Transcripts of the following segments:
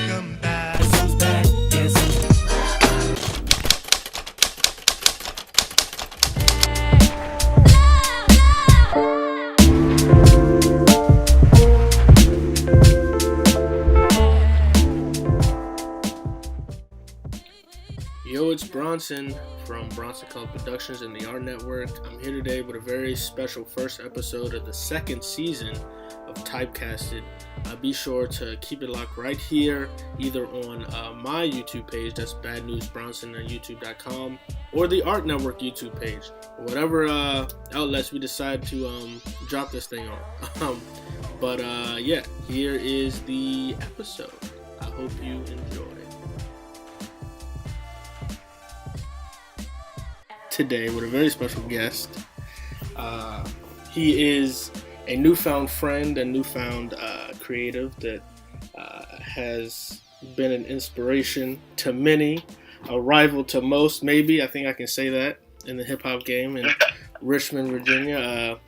Welcome back. Guess who's back? Guess who's Yo, it's Bronson from Bronson Color Productions and the Art Network. I'm here today with a very special first episode of the second season of Typecasted. Be sure to keep it locked right here, either on my YouTube page, that's Bad News Bronson on YouTube.com, or the Art Network YouTube page, whatever outlets we decide to drop this thing on. But yeah, here is the episode. I hope you enjoy. Today with a very special guest. He is a newfound friend, a newfound creative that has been an inspiration to many, a rival to most, maybe. I think I can say that in the hip-hop game in Richmond, Virginia.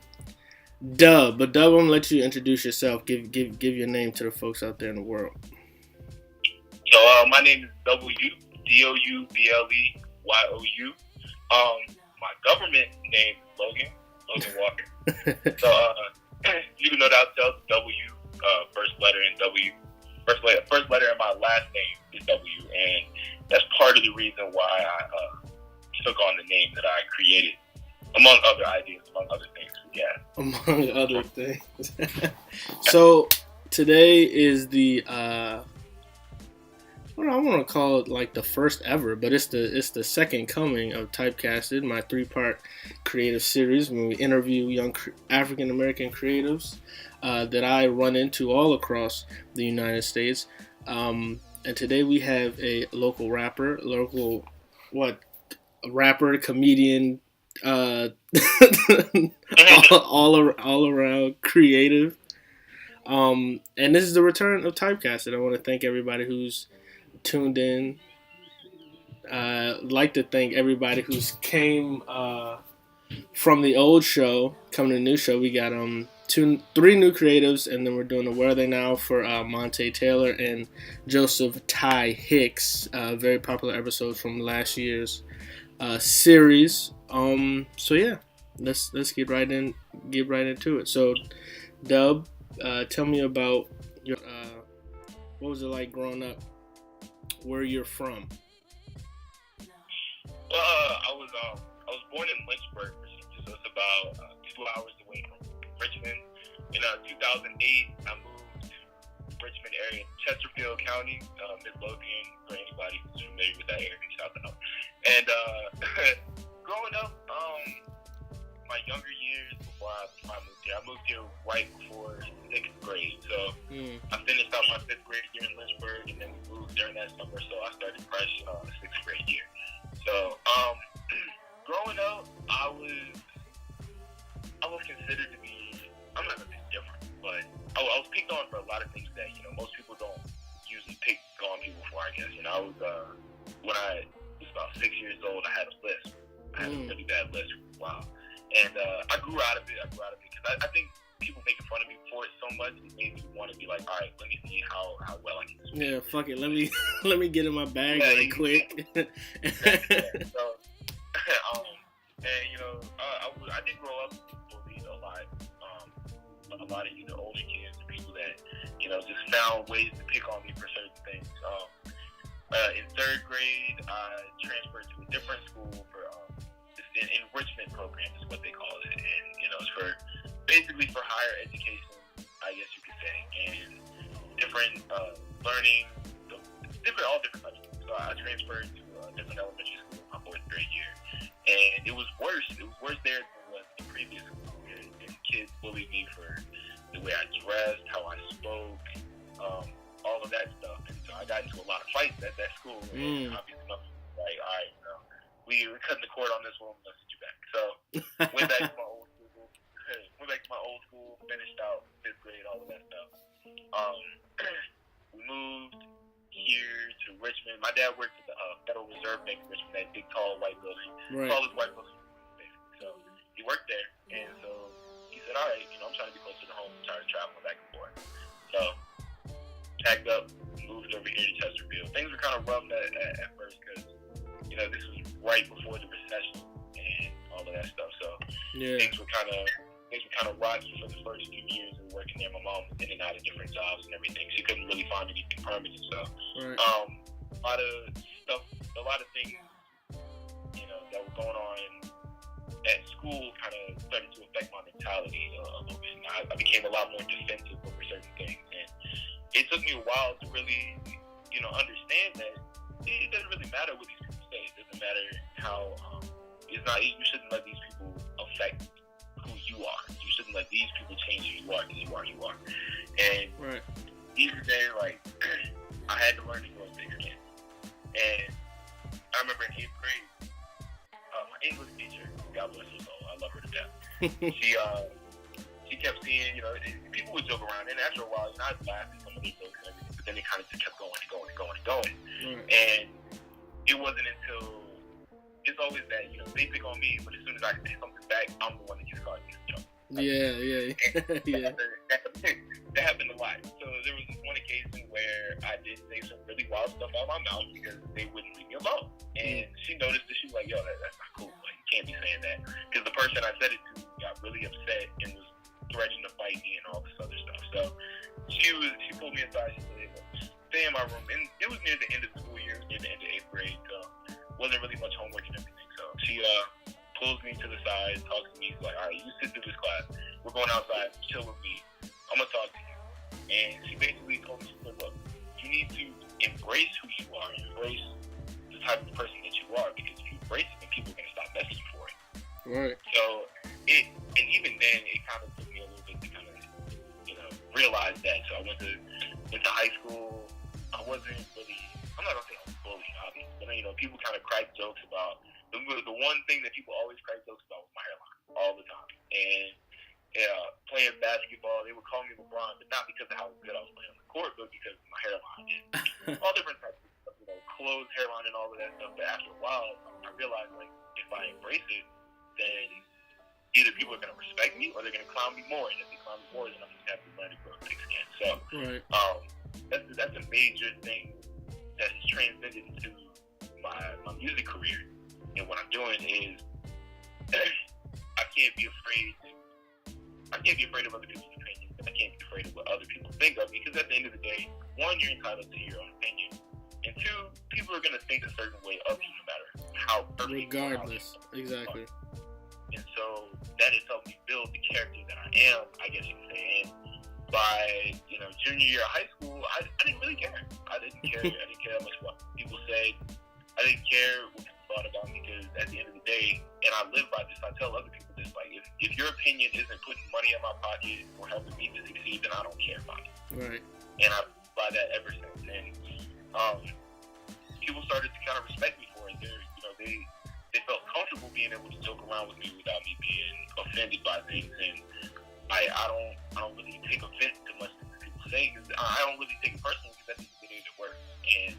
Dub. But Dub, I'm going to let you introduce yourself. Give your name to the folks out there in the world. So my name is Doubleyouyou. My government name is Logan Walker. So you can know that I'll tell W, first letter in W. First letter in my last name is W, and that's part of the reason why I took on the name that I created, among other ideas, among other things. Yeah. Among other things. So today is the I don't want to call it like the first ever, but it's the second coming of Typecasted, my 3-part creative series when we interview young African American creatives that I run into all across the United States. And today we have a local rapper, comedian, all around creative. And this is the return of Typecasted. I want to thank everybody who's tuned in. Like to thank everybody who's came from the old show, coming to the new show. We got 3 new creatives, and then we're doing the Where Are They Now for Monte Taylor and Joseph Ty Hicks, very popular episode from last year's series. So yeah, let's get right into it. So Dub, tell me about your what was it like growing up, where you're from? I was born in Lynchburg, Virginia, so it's about 2 hours away from Richmond. In 2008, I moved to Richmond area, Chesterfield County, Midlothian, for anybody who's familiar with that area, South and North. And growing up, my younger years before I moved here right before 6th grade. So I finished out my 5th grade year in Lynchburg, and then we moved during that summer, so I started fresh 6th grade year. So growing up, I was considered to be, I'm not gonna say different, but I was picked on for a lot of things that most people don't usually pick on people for. I guess I was when I was about 6 years old, I had a lisp. I had a really bad lisp for a while. And I grew out of it because I think people making fun of me for it so much, it made me want to be like, all right, let me see how well I can speak. Yeah, fuck it. Let me get in my bag right quick. So, I did grow up bullied a lot. A lot of older kids, people that just found ways to pick on me for certain things. In 3rd grade, I transferred to a different school for an enrichment program is what they call it, and it's basically for higher education, I guess you could say, and different learning, all different types of things. So I transferred to a different elementary school in my 4th grade year, and it was worse. It was worse there than what the previous school did. And kids bullied me for the way I dressed, how I spoke, all of that stuff. And so I got into a lot of fights at that school, and obviously nothing like, all right, we're cutting the cord on this one. Let's get you back. So went back to my old school. Finished out 5th grade, all of that stuff. We moved here to Richmond. My dad worked at the Federal Reserve Bank in Richmond, that big, tall, white building. Right. Tallest white building, basically. So he worked there, and so he said, all right, I'm trying to be closer to home. I'm tired of traveling back and forth. So packed up, moved over here to Chesterfield. Things were kind of rough at first because, you know, this was right before the recession and all of that stuff. So things were kind of rocky for the first few years of working there. My mom was in and out of different jobs and everything. She couldn't really find anything permanent. So a lot of things, you know, that were going on at school kind of started to affect my mentality a little bit. And I became a lot more defensive over certain things. And it took me a while to really, you know, understand that it doesn't really matter what these people say. It doesn't matter how, you shouldn't let these people affect who you are. You shouldn't let these people change who you are because you are. And even then, like, I had to learn to grow thick again. And I remember in 8th grade, my English teacher, God bless her soul, I love her to death. She kept seeing, you know, people would joke around, and after a while, you know, I'd laugh at some of their jokes and everything, but then it kind of just kept going and going and going and going. And it wasn't until, it's always that, you know, they pick on me, but as soon as I say something back, I'm the one that gets caught in the joke. That happened a lot. So there was this one occasion where I did say some really wild stuff out of my mouth because they wouldn't leave me alone. And she noticed it. She was like, yo, that's not cool. Like, you can't be saying that. Because the person I said it to got really upset and was threatening to fight me and all this other stuff. So she pulled me aside. She said, look, stay in my room. And it was near the end of the school year, near the end of 8th grade. So wasn't really much homework and everything. So she pulls me to the side, talks to me. She's like, all right, you sit through this class. We're going outside. Chill with me. I'm going to talk to you. And she basically told me, she said, look, you need to embrace who you are. Embrace the type of person that you are. Because if you embrace it, then people are going to stop messing you for it. Right. So, and even then, it kind of took me a little bit to kind of, you know, realize that. So I went to high school. I wasn't really, I'm not going to say I was bullied, obviously. But, you know, people kind of crack jokes about, the one thing that people always crack jokes about was my hairline all the time. And playing basketball, they would call me LeBron, but not because of how good I was playing on the court, but because of my hairline and all different types of stuff, you know, clothes, hairline, and all of that stuff. But after a while, I realized, like, if I embrace it, then either people are going to respect me or they're going to clown me more. And if they clown me more, then I'm just going to have to learn to grow thick skin. So that's a major thing that has transcended into my music career. And what I'm doing is I can't be afraid of other people's opinions, and I can't be afraid of what other people think of me, because at the end of the day, one, you're entitled to your own opinion, and two, people are going to think a certain way of you no matter how perfect. Regardless, exactly. And so that has helped me build the character that I am, I guess you could say. And by, you know, junior year of high school, I didn't really care. I didn't care how much what people said. I didn't care what people thought about me, because at the end of the day, and I live by this, I tell other people this, like, if your opinion isn't putting money in my pocket or helping me to succeed, then I don't care about it. Right. And I've by that ever since. And people started to kind of respect me for it. They felt comfortable being able to joke around with me without me being offended by things. And I don't really take offense to much that people say, because I don't really take it personally, because that's the way it works. And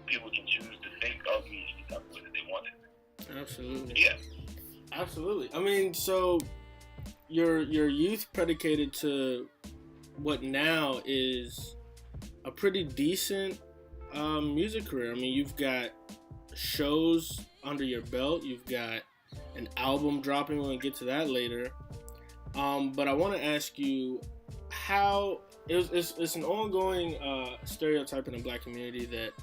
people can choose to think of me any type of way that they want to. Absolutely. Yeah. Absolutely. I mean, so your youth predicated to what now is a pretty decent music career. I mean, you've got shows under your belt. You've got an album dropping. We'll get to that later. But I want to ask you how it's an ongoing stereotype in the Black community that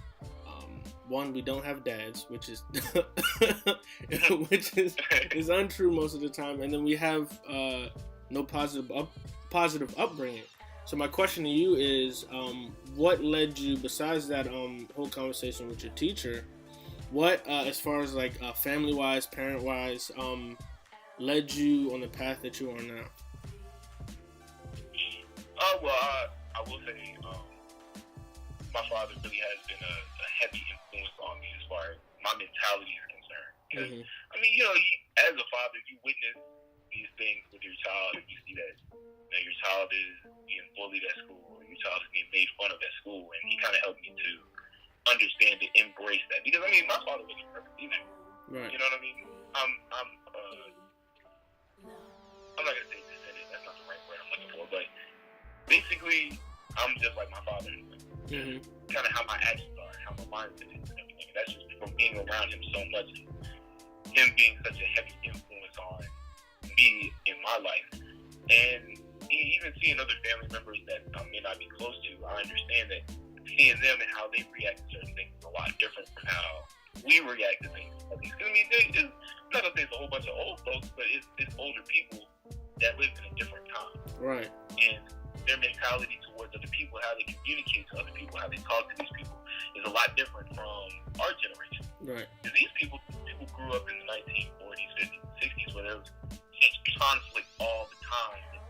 one, we don't have dads, which is is untrue most of the time, and then we have no positive upbringing. So my question to you is, what led you, besides that whole conversation with your teacher, what as far as like family-wise, parent-wise, led you on the path that you are now? I will say my father really has been a heavy influence on me as far as my mentality is concerned. Because, I mean, you know, as a father, you witness these things with your child, and you see that, you know, your child is being bullied at school, or your child is being made fun of at school, and he kind of helped me to understand to embrace that. Because, I mean, my father wasn't perfect either. Right. You know what I mean? I'm not going to say descendant, that's not the right word I'm looking for, but basically, I'm just like my father. kind of how my actions are, how my mindset is, and everything. That's just from being around him so much, and him being such a heavy influence on me in my life. And even seeing other family members that I may not be close to, I understand that seeing them and how they react to certain things is a lot different from how we react to things. I mean, it's not gonna say it's a whole bunch of old folks, but it's older people that live in a different time. Right. And their mentality towards other people, how they communicate to other people, how they talk to these people, is a lot different from our generation. Right. Because these people grew up in the 1940s, 50s, 60s, where there was such conflict all the time, and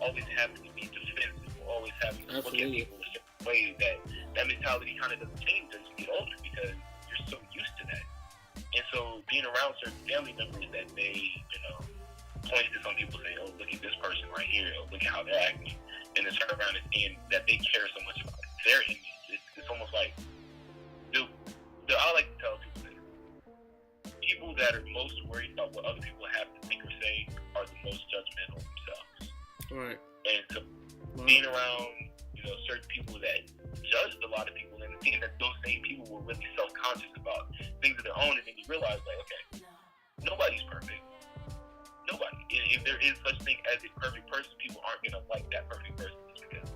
always having to be defensive, always having to look at people a certain way. That mentality kind of doesn't change as you get older because you're so used to that. And so being around certain family members that they, point to some people, say, oh, look at this person right here, oh, look at how they're acting, and then turn around and seeing that they care so much about their image. It's almost like, I like to tell people that people that are most worried about what other people have to think or say are the most judgmental themselves. Right. And so being around, certain people that judged a lot of people, and seeing that those same people were really self-conscious about things of their own, and then you realize, like, okay, nobody's perfect. Nobody. If there is such thing as a perfect person, people aren't going to like that perfect person just because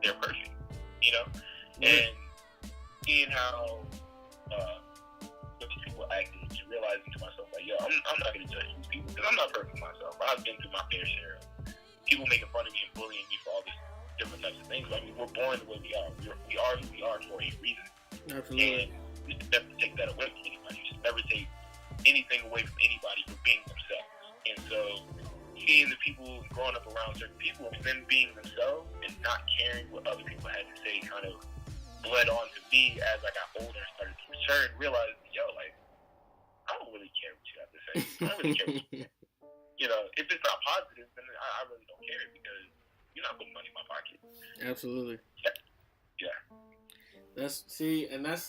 they're perfect, And seeing how those people act, and just realizing to myself, like, yo, I'm not going to judge these people because I'm not perfect myself. I've been through my fair share of people making fun of me and bullying me for all this different types of things. I mean, we're born the way we are. We are who we are for a reason. Absolutely. And you should never take that away from anybody. You should never take anything away from anybody for being themselves. And so seeing the people growing up around certain people and them being themselves and not caring what other people had to say kind of bled on to me as I got older and started to mature and realize, I don't really care what you have to say. I don't really care what you say. If it's not positive, then I really don't care because you're not putting money in my pocket. Absolutely. Yeah.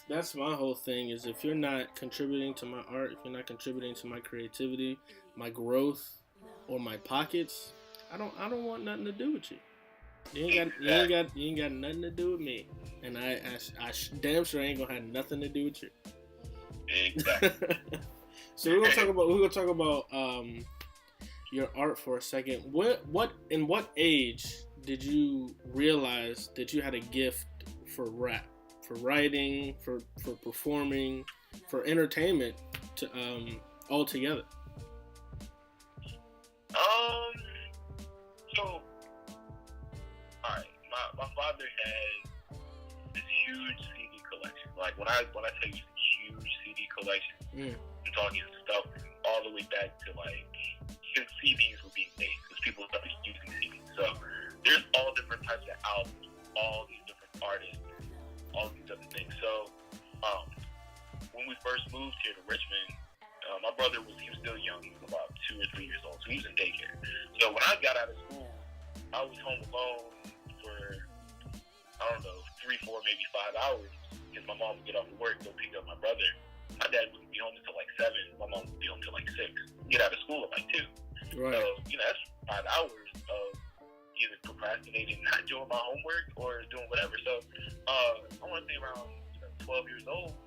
That's my whole thing is if you're not contributing to my art, if you're not contributing to my creativity, my growth, or my pockets, I don't want nothing to do with you. You ain't got nothing to do with me, and I damn sure ain't gonna have nothing to do with you. Exactly. So we're gonna talk about your art for a second. In what age did you realize that you had a gift for rap, for writing, for performing, for entertainment, to all together? So, alright, my father had this huge CD collection. Like when I tell you huge CD collection, I'm talking stuff all the way back to like since CDs were being made, because people started using CDs. So there's all different types of albums, all these different artists, all these other things. So when we first moved here to Richmond, my brother he was still young. He was about 2 or 3 years old, so he was in daycare. So when I got out of school, I was home alone for, 3, 4, maybe 5 hours, because my mom would get off of work, go pick up my brother. My dad wouldn't be home until like 7. My mom would be home until like 6. Get out of school at like 2. Right. So, that's 5 hours of either procrastinating, not doing my homework, or doing whatever. So, I want to say around 12 years old,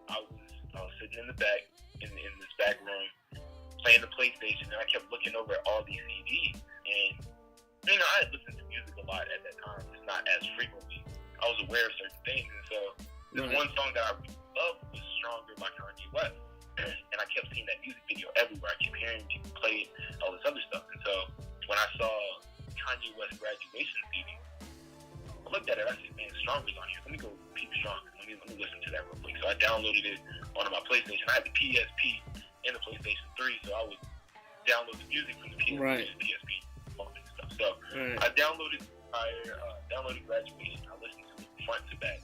I was sitting in the back, in this back room, playing the PlayStation, and I kept looking over at all these CDs. And, I had listened to music a lot at that time, just not as frequently. I was aware of certain things, and so this one song that I loved was Stronger by Kanye West. And I kept seeing that music video everywhere. I kept hearing people play it, all this other stuff. And so when I saw Kanye West Graduation CD, I looked at it, I said, man, Stronger's on here. Let me go peep Stronger. Let me listen to that real quick. So I downloaded it onto my PlayStation. I had the PSP and the PlayStation 3, so I would download the music from the PSP and the PSP and stuff. So I downloaded Graduation. I listened to it front to back.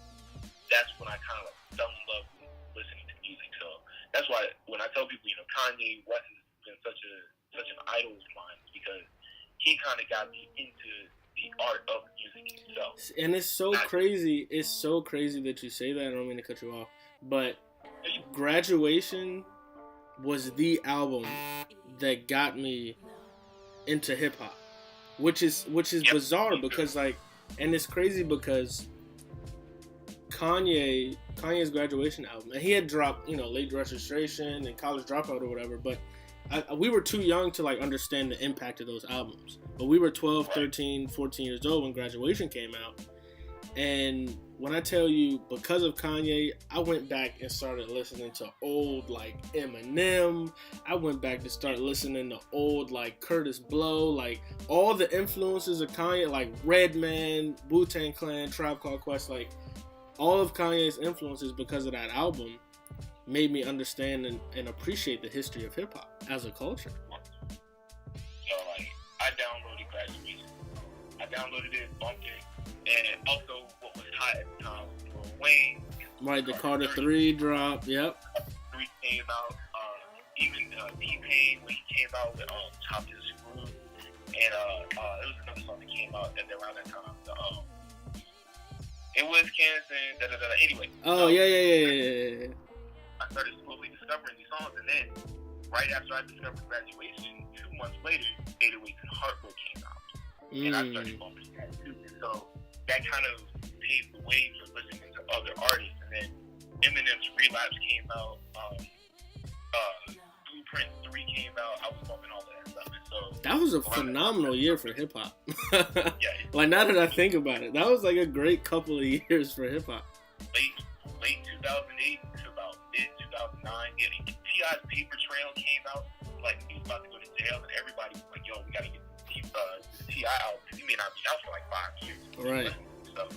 That's when I kind of fell in love with listening to music. So that's why when I tell people, Kanye West has been such an idol of mine, because he kind of got me into the art of music itself. And it's so crazy. It's so crazy that you say that. I don't mean to cut you off, but Graduation was the album that got me into hip hop, which is bizarre because and it's crazy because Kanye's graduation album, and he had dropped, Late Registration and College Dropout or whatever, but we were too young to like understand the impact of those albums. But we were 12, 13, 14 years old when Graduation came out. And when I tell you, because of Kanye, I went back and started listening to old like Eminem. I went back to start listening to old like Curtis Blow, like all the influences of Kanye, like Redman, Wu-Tang Clan, Tribe Called Quest, like all of Kanye's influences because of that album made me understand and appreciate the history of hip hop as a culture. So like, I downloaded Graduation. I downloaded it, bumped it. And also, what was hot at the time was Lil Wayne. Right, the Carter 3 drop, yep. 3 came out. Even T-Pain, when he came out with Top to the Screw. And there was another song that came out around that time. It was Kansas, da-da-da-da. Anyway. Oh, yeah. I started slowly discovering these songs. And then, right after I discovered Graduation, 2 months later, 808s and Heartbreak came out. And I started bumping that too. So that kind of paved the way for listening to other artists. And then Eminem's Relapse came out. Blueprint 3 came out. I was bumping all of that stuff. And so that was a phenomenal year for hip hop. Yeah. Like now that I think about it, that was like a great couple of years for hip hop. Late 2008 to about mid 2009. Yeah, T.I.'s Paper Trail came out. Like he was about to go to jail, and everybody was like, "Yo, we gotta get the T.I. out because he may not be out for like 5 years." Right. So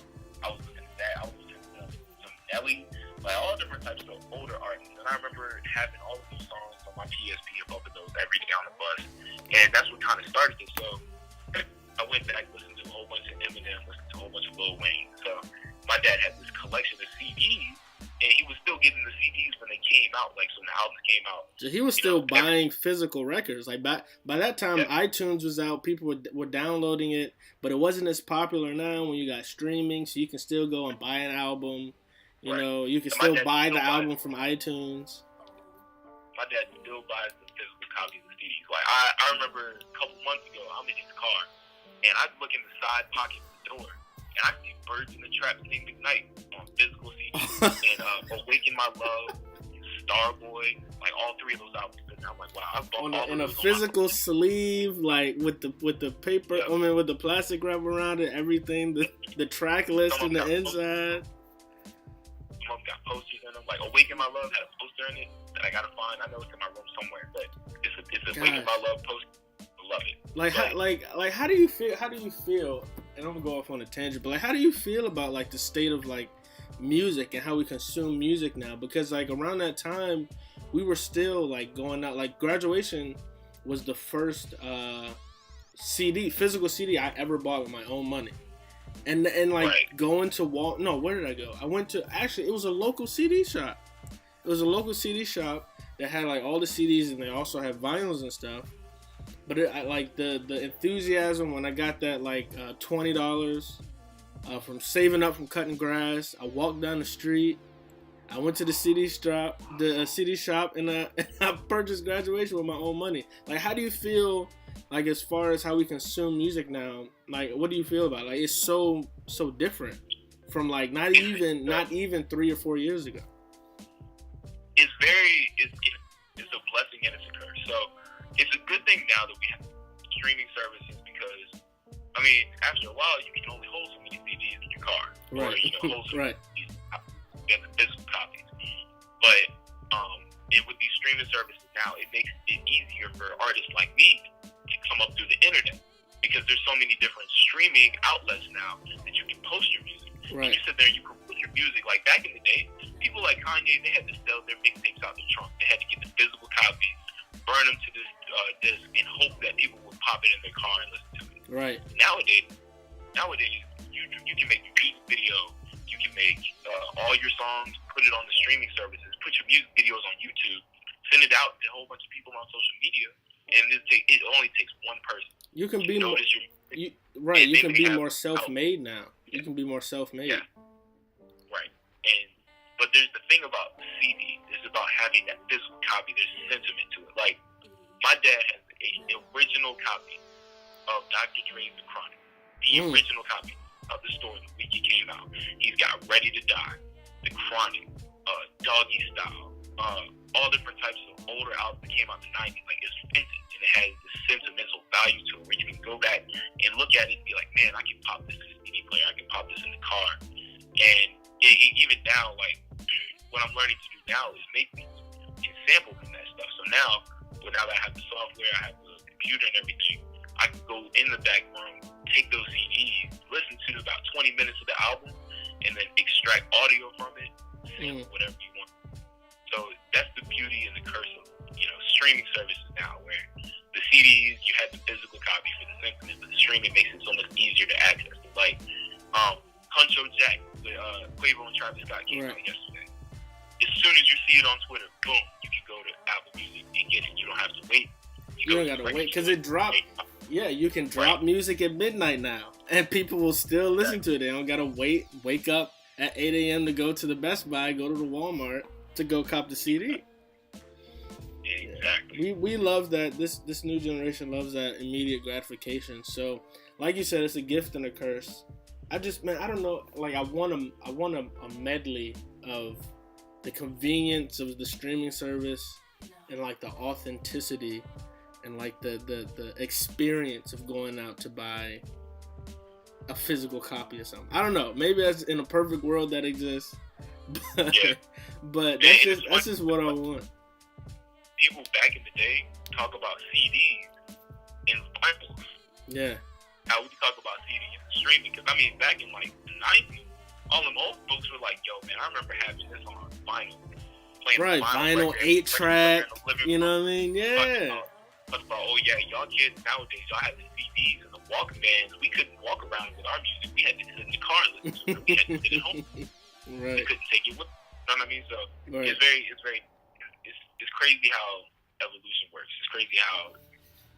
I was listening to that. I was listening to some Nelly, like all different types of older artists. And I remember having all of those songs on my PSP and bumping those every day on the bus. And that's what kind of started it. So I went back, listened to a whole bunch of Eminem, listened to a whole bunch of Lil Wayne. So my dad had this collection of CDs, and he was still getting the CDs when they came out, like so when the albums came out. So he was still buying physical records. Like by that time, iTunes was out. People were downloading it, but it wasn't as popular now when you got streaming. So you can still go and buy an album. You know, you can still buy the album from iTunes. My dad still buys the physical copies of CDs. Like I remember a couple months ago, I'm in his car, and I look in the side pocket of the door, and I see Birds in the Trap Sing McKnight on physical CDs, and Awaken My Love, Starboy, like all 3 of those albums. And I'm like, wow, I bought all in a those physical sleeve, like with the paper, yeah. I mean with the plastic wrap around it, everything, the track list in the inside. Some of them got posters in them. Like Awaken My Love had a poster in it that I gotta find. I know it's in my room somewhere, but it's Awaken My Love poster. I love it. Like how do you feel? How do you feel? And I'm gonna go off on a tangent, but like, how do you feel about like the state of like music and how we consume music now? Because like around that time, we were still like going out. Like Graduation was the first physical CD I ever bought with my own money. And like going to where did I go? I went to, actually it was a local CD shop. It was a local CD shop that had like all the CDs, and they also had vinyls and stuff. But like the enthusiasm when I got that like $20 from saving up from cutting grass. I walked down the street. I went to the CD shop, and I purchased Graduation with my own money. Like, how do you feel? Like, as far as how we consume music now, like, what do you feel about it? Like, it's so different from like not even 3 or 4 years ago. It's a blessing and it's a curse. So it's a good thing now that we have streaming services, because I mean, after a while, you can only hold so many CDs in your car, right? Or hold so many right. get the physical copies. But with these streaming services now, it makes it easier for artists like me to come up through the internet, because there's so many different streaming outlets now that you can post your music. Right. And you sit there and you can put your music. Like back in the day, people like Kanye, they had to sell their mixtapes out the trunk. They had to get the physical copies, burn them to this disc, and hope that people would pop it in their car and listen to it. Right. Nowadays, you can make your music video. You can make all your songs, put it on the streaming services, put your music videos on YouTube, send it out to a whole bunch of people on social media, and it only takes one person. You can be more, you can be more self-made now. You can be more self-made. Yeah. Right. But there's the thing about the CD. It's about having that physical copy. There's sentiment to it. Like, my dad has the original copy of Dr. Dre's The Chronic. The original copy of the story the week it came out. He's got Ready to Die. The Chronic, Doggy Style, all different types of older albums that came out in the 90s. Like, it's vintage, and it has this sentimental value to it where you can go back and look at it and be like, man, I can pop this in a CD player, I can pop this in the car. And even now, like, what I'm learning to do now is make music and sample from that stuff. So now that I have the software, I have the computer and everything, I can go in the back room, take those CDs, listen to about 20 minutes of the album, and then extract audio from it, sample whatever you want. So that's the beauty and the curse of, streaming services now, where the CDs, you had the physical copy for the symphony, but the streaming makes it so much easier to access. Like, Huncho Jack with Quavo and Travis Scott came out yesterday. As soon as you see it on Twitter, boom, you can go to Apple Music and get it. You don't have to wait. You don't gotta wait, because it dropped. Yeah, you can drop music at midnight now, and people will still listen to it. They don't gotta wake up at 8 a.m. to go to the Best Buy, go to the Walmart to go cop the CD. Exactly. We love that. This new generation loves that immediate gratification. So, like you said, it's a gift and a curse. I don't know. Like, I want a medley of the convenience of the streaming service and like the authenticity and like the experience of going out to buy a physical copy of something. I don't know. Maybe that's in a perfect world that exists. But that's just what I want. People back in the day talk about CDs and vinyls. Yeah. Now we talk about CDs and streaming, because back in like the 90s, all them old folks were like, "Yo, man, I remember having this on vinyl, playing vinyl 8-track." You know what I mean? Yeah. Talk about, oh yeah, y'all kids nowadays, y'all have the CDs and the Walkmans. We couldn't walk around with our music. We had to sit in the car and listen to it. We had to sit at home. Right. We couldn't take it with us. You know what I mean? So right. It's crazy how evolution works. It's crazy how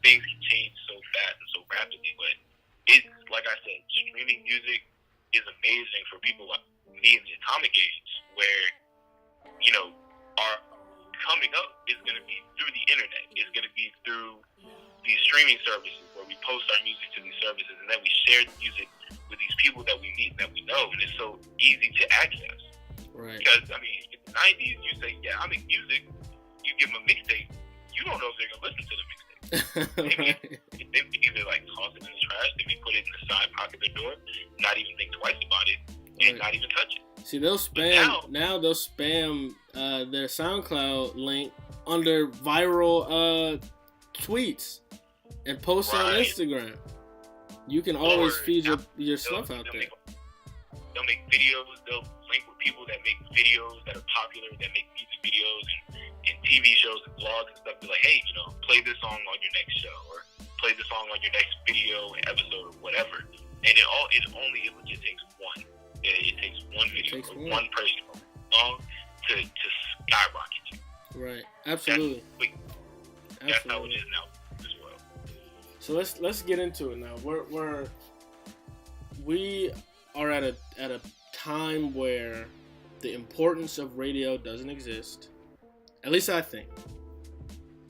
things can change so fast and so rapidly. But it's, like I said, streaming music is amazing for people like me in the atomic age, where, our coming up is going to be through the internet. It's going to be through these streaming services where we post our music to these services, and then we share the music with these people that we meet and that we know, and it's so easy to access. Right. Because, in the 90s, you say, yeah, I make music, you give them a mixtape, you don't know if they're going to listen to the mixtape. They either toss it in the trash, they may put it in the side pocket of their door, not even think twice about it, and not even touch it. See, they'll spam, now they'll spam their SoundCloud link under viral tweets and post on Instagram. You can always feed your stuff out there. They'll make videos, they'll link with people that make videos that are popular, that make music videos and TV shows and vlogs and stuff. Be like, hey, play this song on your next show, or play this song on your next video and episode or whatever. And it legit takes one. It takes one video or one person or song to skyrocket you. Right. Absolutely. That's how it is now as well. So let's get into it now. We are at a time where the importance of radio doesn't exist. At least I think.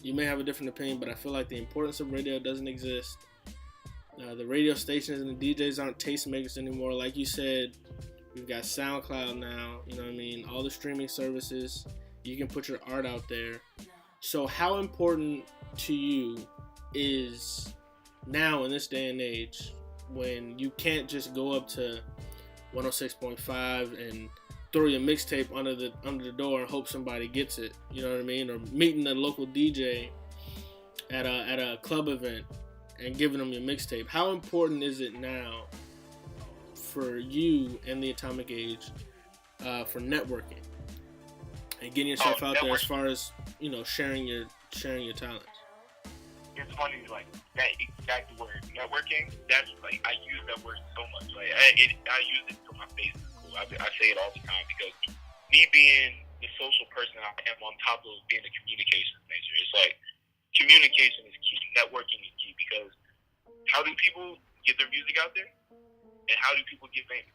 You may have a different opinion, but I feel like the importance of radio doesn't exist. The radio stations and the DJs aren't tastemakers anymore. Like you said, we've got SoundCloud now. You know what I mean? All the streaming services. You can put your art out there. So how important to you is now in this day and age, when you can't just go up to 106.5 and throw your mixtape under the door and hope somebody gets it, you know what I mean? Or meeting a local DJ at a club event and giving them your mixtape. How important is it now for you and the atomic age for networking and getting yourself out there as far as, sharing your talents? It's funny, that exact word, networking, that's, I use that word so much. I use it to my face. I say it all the time, because me being the social person I am, on top of being a communications major, it's communication is key, networking is key, because how do people get their music out there? And how do people get famous?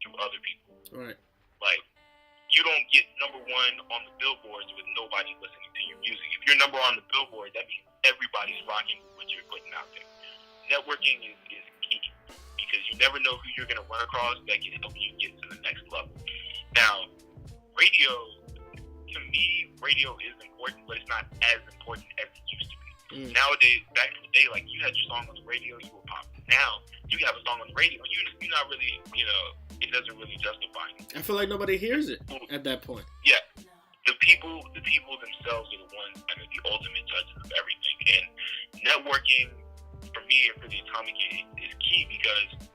Through other people. Right. You don't get number one on the billboards with nobody listening to your music. If you're number one on the billboard, that means everybody's rocking with what you're putting out there. Networking is key, because you never know who you're going to run across that can help you get to the next level. Now, to me, radio is important, but it's not as important as it used to be. Nowadays, back in the day, like, you had your song on the radio, you were popular. Now, you have a song on the radio, you're not really, it doesn't really justify it. I feel like nobody hears it at that point. Yeah. The people themselves are the ones that are the ultimate judges of everything. And networking, for me and for the Atomic Age, is key because,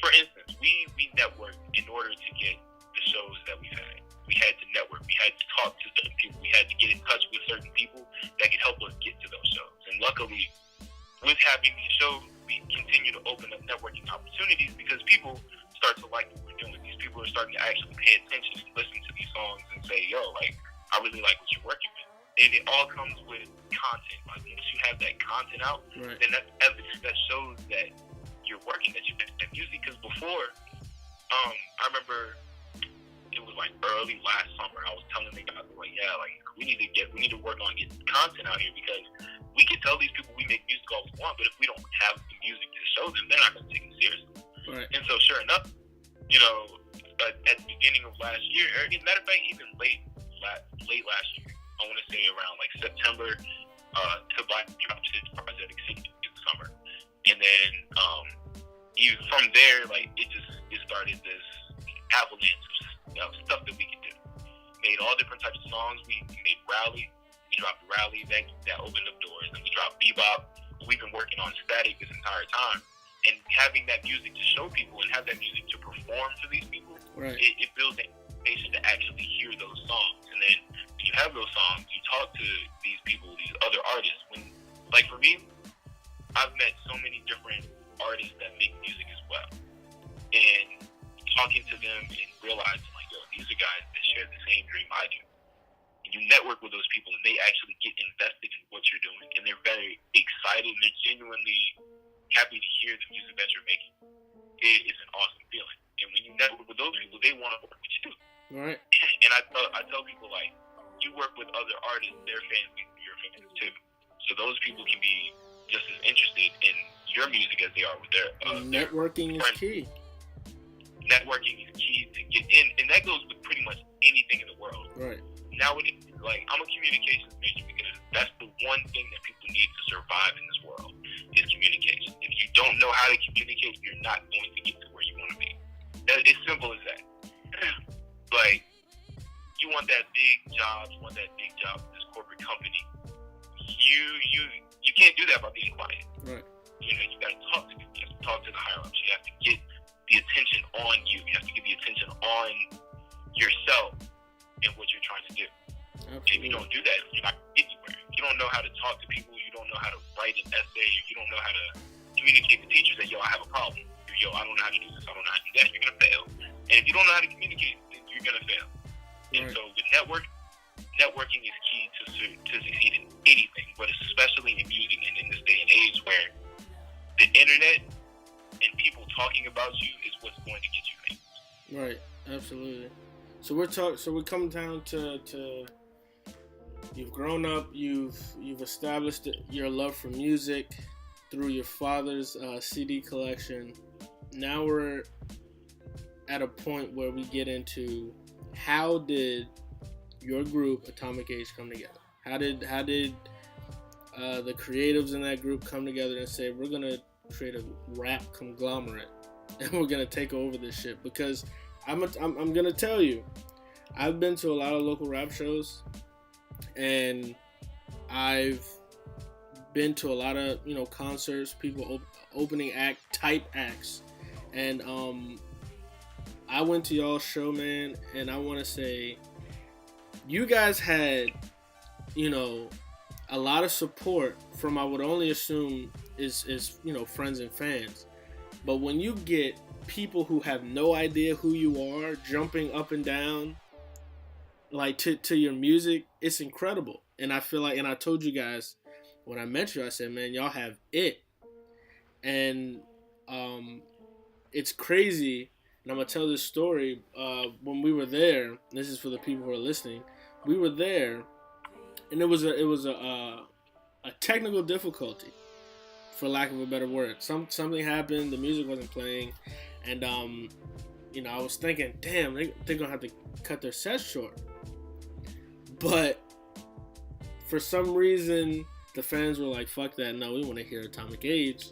for instance, we networked in order to get the shows that we've had. We had to network. We had to talk to certain people. We had to get in touch with certain people that could help us get to those shows. And luckily, with having these shows, we continue to open up networking opportunities because people start to like what we're doing. These people are starting to actually pay attention and listen to these songs and say, yo, like, I really like what you're working with. And it all comes with content. Like, once you have that content out, right, then that's evidence that shows that you're working, that you have that music. Because before, I remember it was like early last summer, I was telling the guys, like, yeah, like, we need to work on getting content out here because we can tell these people we make music all we want, but if we don't have the music to show them, they're not going to take it seriously. Right. And so, sure enough, at the beginning of last year, or matter of fact, even late last year, I want to say around like September, Tobias dropped his project in the summer, and then even from there, like, it started this avalanche of stuff that we could do. Made all different types of songs. We made Rally. We dropped Rally that opened up doors, and we dropped Bebop. We've been working on Static this entire time, and having that music to show people and have that music to perform to these people, right, it builds an anticipation to actually hear those songs. And then when you have those songs, you talk to these people, these other artists. When, like, for me, I've met so many different artists that make music as well, and talking to them and realizing, like, yo, these are guys that share the same dream I do. And you network with those people, and they actually get invested in what you're doing, and they're very excited, and they're genuinely happy to hear the music that you're making. It is an awesome feeling. And when you network with those people, they want to work with you. Right. And I tell people, like, you work with other artists, their fans, your fans too. So those people can be just as interested in your music as they are with their networking is key. Networking is key to get in, and that goes with pretty much anything in the world. Right. Nowadays, like, I'm a communications major because that's the one thing that people need to survive in this world is communication. If you don't know how to communicate, you're not going to get to where you want to be. It's simple as that. Like, you want that big job, with this corporate company. You can't do that by being quiet. Right. You got to talk to people. You have to talk to the higher ups. You have to get the attention on you. You have to get the attention on yourself and what you're trying to do. Absolutely. And if you don't do that, you're not anywhere. If you don't know how to talk to people, you don't know how to write an essay, you don't know how to communicate to teachers that, yo, I have a problem. Yo, I don't know how to do this. I don't know how to do that. You're going to fail. And if you don't know how to communicate, then you're going to fail. Right. And so with networking is key to succeed in anything, but especially in music and in this day and age where the internet and people talking about you is what's going to get you famous. Right. Absolutely. So we're coming down to you've grown up, you've established your love for music through your father's CD collection. Now we're at a point where we get into how did your group Atomic Age come together? How did the creatives in that group come together and say, we're gonna create a rap conglomerate and we're gonna take over this shit? Because I'm gonna tell you, I've been to a lot of local rap shows, and I've been to a lot of concerts, people opening type acts, and I went to y'all's show, man, and I want to say you guys had a lot of support from, I would only assume is friends and fans, but when you get people who have no idea who you are jumping up and down like to your music, it's incredible. And I feel like, and I told you guys when I met you, I said, man, y'all have it. And it's crazy. And I'm gonna tell this story. When we were there, this is for the people who are listening, we were there, and it was a technical difficulty, for lack of a better word. Something happened, the music wasn't playing, and I was thinking, damn, they're gonna have to cut their set short. But for some reason, the fans were like, fuck that, no, we want to hear Atomic Age.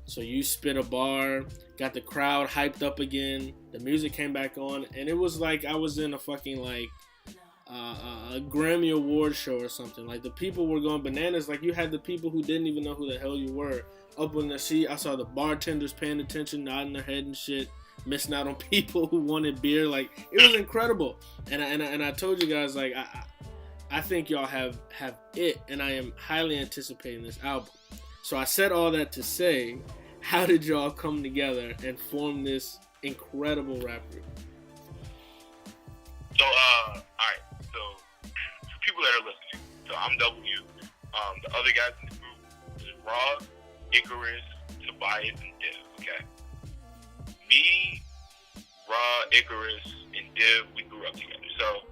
So you spit a bar, got the crowd hyped up again, the music came back on, and it was like I was in a fucking like a Grammy Award show or something. Like the people were going bananas. Like you had the people who didn't even know who the hell you were up on the seat. I saw the bartenders paying attention, nodding their head and shit, missing out on people who wanted beer. Like it was incredible. And I told you guys, like I think y'all have it, and I am highly anticipating this album. So I said all that to say, how did y'all come together and form this incredible rap group? So, alright, so for people that are listening, so I'm W. The other guys in the group is Raw, Icarus, Tobias, and Div, okay? Me, Raw, Icarus, and Div, we grew up together. So,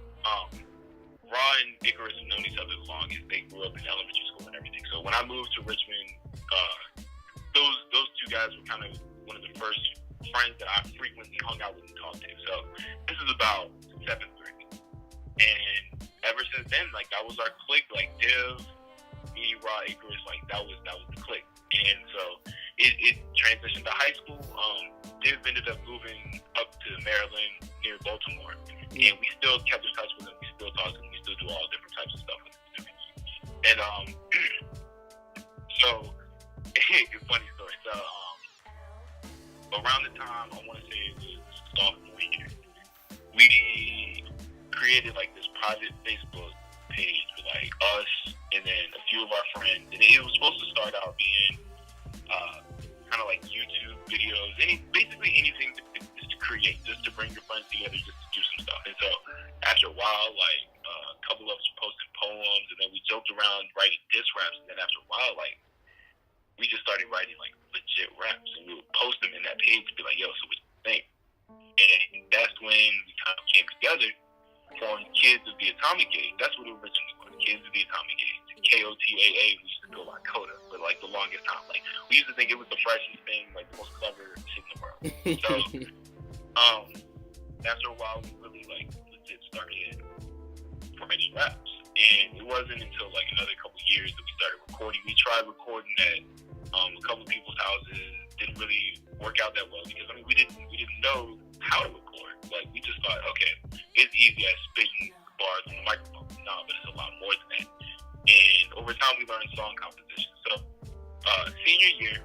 Raw and Icarus have known each other the longest. They grew up in elementary school and everything. So when I moved to Richmond, those two guys were kind of one of the first friends that I frequently hung out with and talked to. So this is about 7th grade. And ever since then, like, that was our clique. Like, Div, me, Raw, Icarus, like, that was the clique. And so it transitioned to high school. Div ended up moving up to Maryland near Baltimore. And we still kept in touch with him. We still talk to him. We still do all different types of stuff with him. And so it's a funny story. So around the time, I want to say it was sophomore year, we created like this private Facebook page with like us and then a few of our friends. And it was supposed to start out being kind of like YouTube videos, basically anything just to create, just to bring your friends together, just to do some stuff. And so after a while, like a couple of us posted poems, and then we joked around writing diss raps. And then after a while, like we just started writing like legit raps, and we would post them in that page to be like, yo, so what you think? And that's when we kind of came together, formed Kids of the Atomic Age. That's what it originally was, Kids of the Atomic Age. KOTAA, we used to go like Coda for like the longest time. Like we used to think it was the freshest thing, like the most clever shit in the world. So after a while, we really like legit started writing raps, and it wasn't until like another couple years that we started recording. We tried recording at a couple of people's houses. Didn't really work out that well because we didn't know how to record. Like we just thought, okay, it's easy as spitting bars on the microphone. No, but it's a lot more than that. And over time, we learned song composition. So senior year,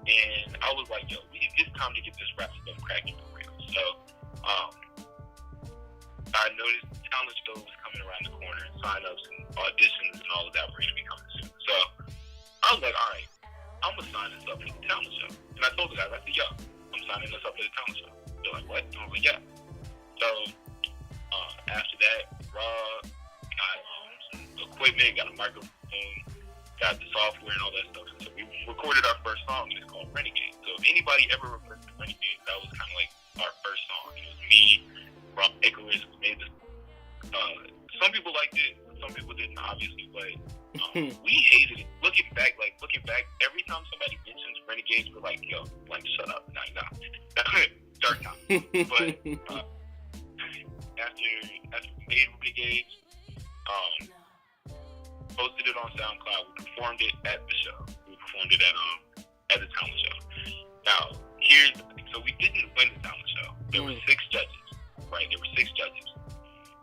and I was like, yo, it's time to get this rap stuff cracking for real. So I noticed the talent show was coming around the corner, and sign-ups and auditions and all of that were going to be coming soon. So I was like, all right, I'm going to sign this up for the talent show. And I told the guys, I said, yo, I'm signing this up for the talent show. They're like, what? I was like, yeah. So after that, Raw got some equipment, got a microphone, got the software and all that stuff. And so we recorded our first song, and it's called Renegade. So if anybody ever referred to Renegade, that was kind of like our first song. It was me, Rob Icarus, we made this. Some people liked it, some people didn't, obviously, but we hated it. Looking back, every time somebody mentions Renegades, we're like, yo, like, shut up, nah. Dark time. But after we made Renegades, posted it on SoundCloud, we performed it at the show. We performed it at the talent show. Now, here's the thing. So we didn't win the talent show. There were 6 judges, right? There were 6 judges.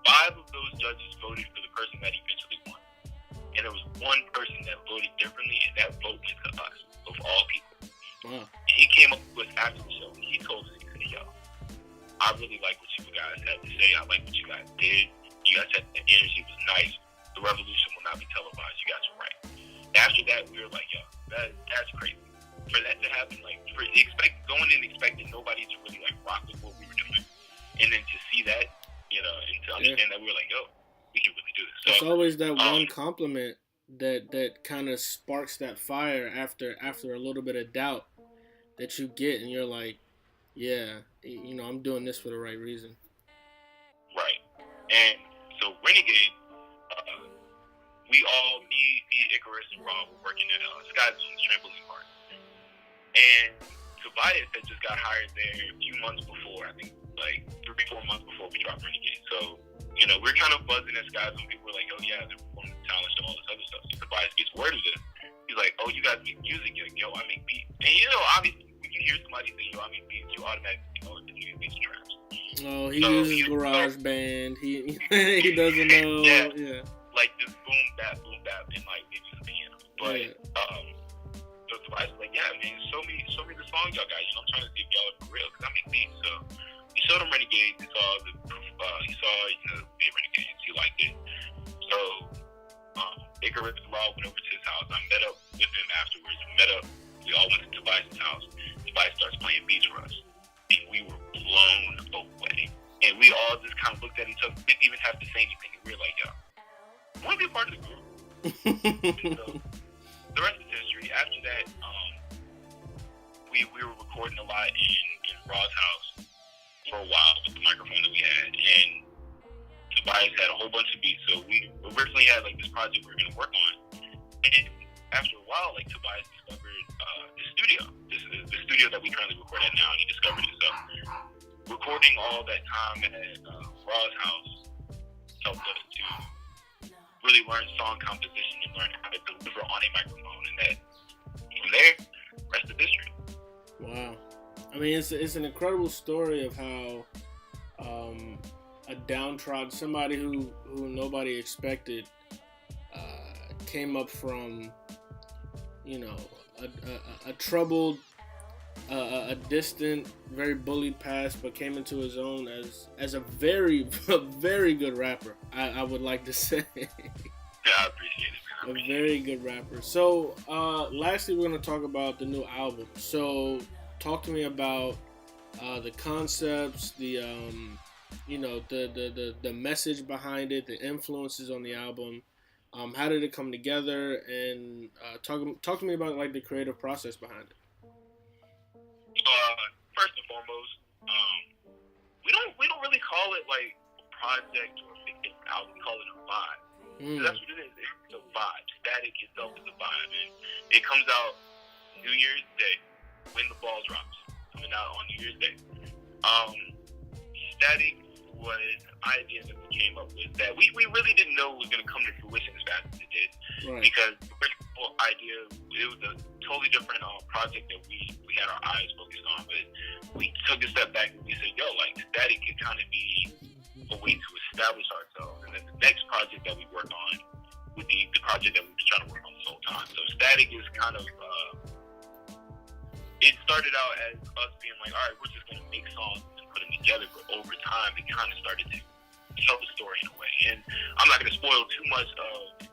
5 of those judges voted for the person that eventually won. And there was one person that voted differently, and that vote went to us, of all people. Wow. He came up with us after the show, and he told us, he said, yo, I really like what you guys had to say. I like what you guys did. You guys had the energy, was nice. The revolution will not be televised. You guys were right. After that, we were like, yo, that's crazy. For that to happen, like, going in expecting nobody to really, like, rock with what we were doing. And then to see that, you know, and to understand that, we were like, yo, we can really do this. So, it's always that one compliment that kind of sparks that fire after a little bit of doubt that you get, and you're like, yeah, you know, I'm doing this for the right reason. Right. And so Renegade, me, Icarus, and Rob were working at Sky's trampoline park. And Tobias had just got hired there a few months before, I think like 3-4 months before we dropped Renegade. So, we're kind of buzzing as guys when people were like, oh yeah, they're performing the talent show, all this other stuff. So Tobias gets word of this. He's like, oh, you guys make music? You're like, yo, I make beats. And obviously, when you hear somebody say, yo, I make beats, you automatically know that you make traps. Oh, he uses GarageBand. He he doesn't know. Yeah. Like this boom bap, and like maybe some piano. But so Tobias was like, yeah, man, show me the song y'all got. I'm trying to see if y'all are for real because I make beats. So he showed him Renegade. He saw the Renegade. He liked it. So Baker Ripped Raw went over to his house. I met up with him afterwards. We all went to Tobias' house. Tobias starts playing beats for us. And we were blown away. And we all just kind of looked at each other, didn't even have to say anything. And we were like, yo, I want to be a part of the group. So the rest is history. After that, we were recording a lot in Raw's house for a while with the microphone that we had. And Tobias had a whole bunch of beats. So we originally had like this project we were going to work on. And after a while, like Tobias discovered the studio. This is the studio that we currently record at now, and he discovered it. So recording all that time at Raw's house helped us to really learn song composition and learn how to deliver on a microphone. And that from there, rest of history. Wow. I mean, it's an incredible story of how a downtrodden, somebody who nobody expected, came up from, a troubled, a distant, very bullied past, but came into his own as a very, very good rapper. I would like to say. Yeah, I appreciate it. A very good rapper. So, lastly, we're going to talk about the new album. So, talk to me about the concepts, the message behind it, the influences on the album. How did it come together? And talk to me about like the creative process behind it. First and foremost, we don't really call it like a project or a big album. We call it a vibe. So that's what it is. It's a vibe. Static itself is a vibe, and it comes out New Year's Day when the ball drops. Coming out on New Year's Day. Static was an idea that we came up with that we really didn't know was going to come to fruition as fast as it did. Right. Because the original idea, it was a totally different project that we had our eyes focused on, but we took a step back and we said, yo, like Static could kind of be a way to establish ourselves. And then the next project that we work on would be the project that we were trying to work on this whole time. So Static is kind of, it started out as us being like, all right, we're just going to make songs and put them together, but over time it kind of started to tell the story in a way. And I'm not going to spoil too much of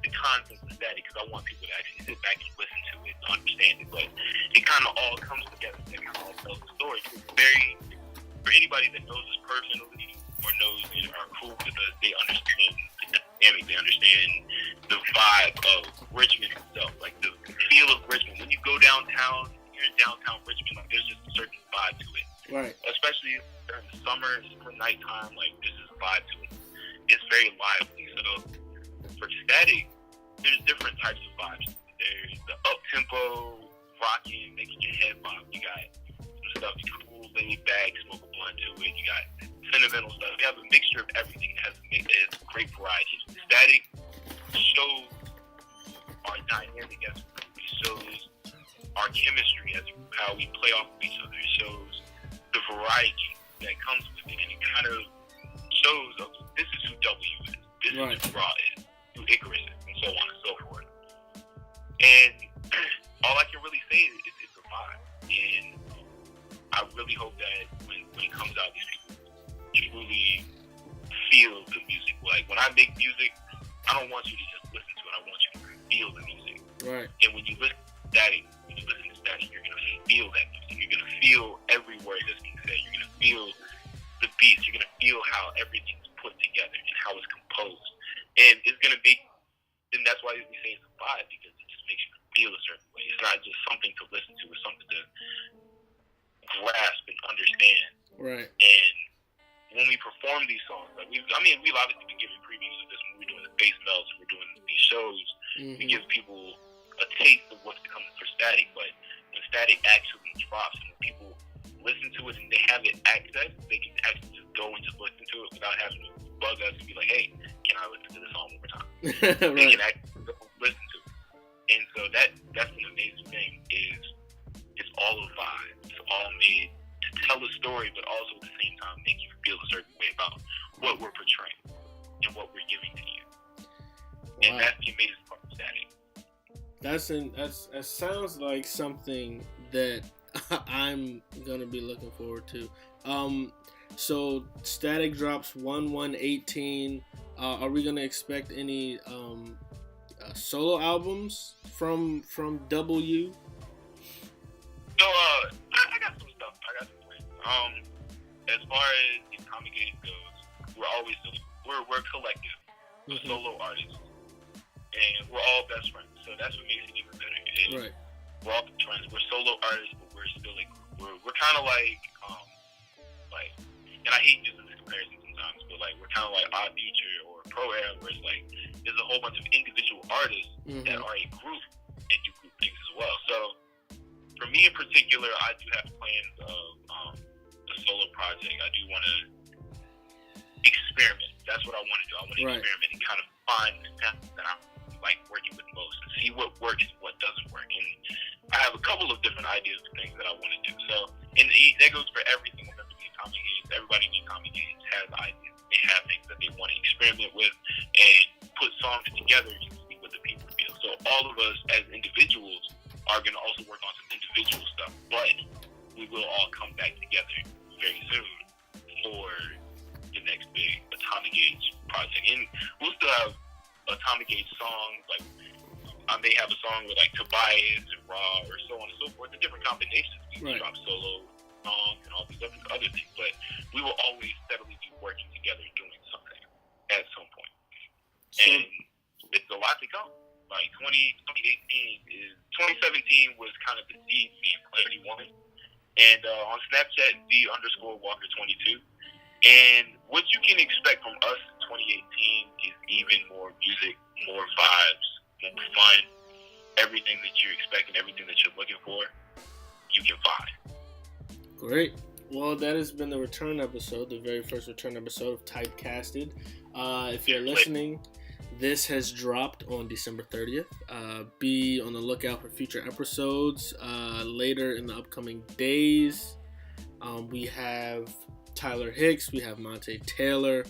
the concept of Static because I want people to actually sit back and listen to it and understand it, but it kind of all comes together and it kind of all tells the story. It's very, for anybody that knows us personally or knows are cool with us, they understand the dynamic, they understand the vibe of Richmond itself, like the feel of Richmond. When you go downtown, you're in downtown Richmond, like there's just a certain vibe to it. Right. Especially during the summer nighttime, like there's this vibe to it. It's very lively. So for Static, there's different types of vibes. There's the up-tempo, rocking, making your head bop. You got some stuff cool, laid back, smoke a blunt to it. You got sentimental stuff. We have a mixture of everything. It has a great variety. Static shows our dynamic as a group. It shows our chemistry as how we play off of each other. It shows the variety that comes with it, and it kind of shows this is who W is, this is who Raw is, who Icarus is, and so on and so forth. And all I can really say is it's a vibe, and I really hope that when it comes out, these people truly feel the music. Like when I make music, I don't want you to just listen to it. I want you to feel the music. Right. And when you listen to Static, you're gonna feel that music. You're gonna feel every word that's being said. You're gonna feel the beats. You're gonna feel how everything's put together and how it's composed. And it's gonna make. And that's why we say it's a vibe, because it just makes you feel a certain way. It's not just something to listen to. It's something to grasp and understand. Right. And when we perform these songs, like we've obviously been giving previews of this when we're doing the bass melts, we're doing these shows. We give people a taste of what's to come for Static, but when Static actually drops and when people listen to it and they have it access, they can actually just go and just listen to it without having to bug us and be like, hey, can I listen to this song one more time? Right. They can actually go listen to it. And so that's an amazing thing is it's all a vibe. It's all made to tell a story, but also at the same time make you feel a certain way about what we're portraying and what we're giving to you. Wow. And that's the amazing part of Static. That sounds like something that I'm gonna be looking forward to. So Static drops 1/1/18. Are we gonna expect any solo albums from W? So I got some stuff. I got some plans. As far as the Atomic Age goes, we're a collective, of solo artists, and we're all best friends. So that's what makes it even better. Right. We're all best friends. We're solo artists, but we're still like we're kind of like, and I hate using this comparison sometimes, but like we're kind of like Odd Future or Pro Era, where it's like there's a whole bunch of individual artists that are a group and do group things as well. So for me in particular, I do have plans of a solo project. I do want to experiment. That's what I want to do. I want to experiment and kind of find the stuff that I like working with most and see what works and what doesn't work. And I have a couple of different ideas of things that I want to do. So, and that goes for everything. Whenever the Atomic Age, everybody in the Atomic Age has ideas. They have things that they want to experiment with and put songs together and see what the people feel. So all of us as individuals are going to also work on some individual stuff, but we will all come back together very soon for the next big Atomic Age project. And we'll still have Atomic Age songs, like I may have a song with like Tobias and Raw or so on and so forth, the different combinations. We drop solo songs and all these other things, but we will always steadily be working together and doing something at some point. And it's a lot to come. Like 2017 was kind of the seed being Clarity 1. And on Snapchat, _Walker22. And what you can expect from us in 2018 is even more music, more vibes, more fun. Everything that you're expecting, everything that you're looking for, you can find. Great. Well, that has been the return episode, the very first return episode of Typecasted. If you're listening, this has dropped on December 30th. Be on the lookout for future episodes later in the upcoming days. We have Tyler Hicks, we have Monte Taylor,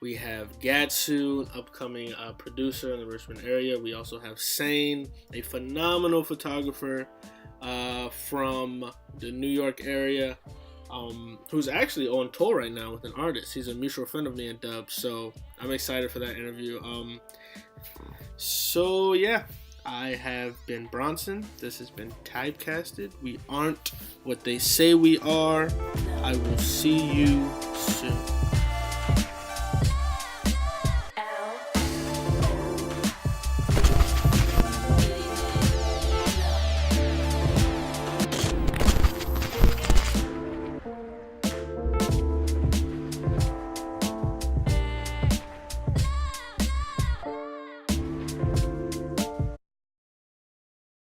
we have Gatsu, an upcoming producer in the Richmond area. We also have Sane, a phenomenal photographer from the New York area, who's actually on tour right now with an artist. He's a mutual friend of me and Dub, so I'm excited for that interview. So yeah, I have been Bronson. This has been Typecasted. We aren't what they say we are. I will see you soon.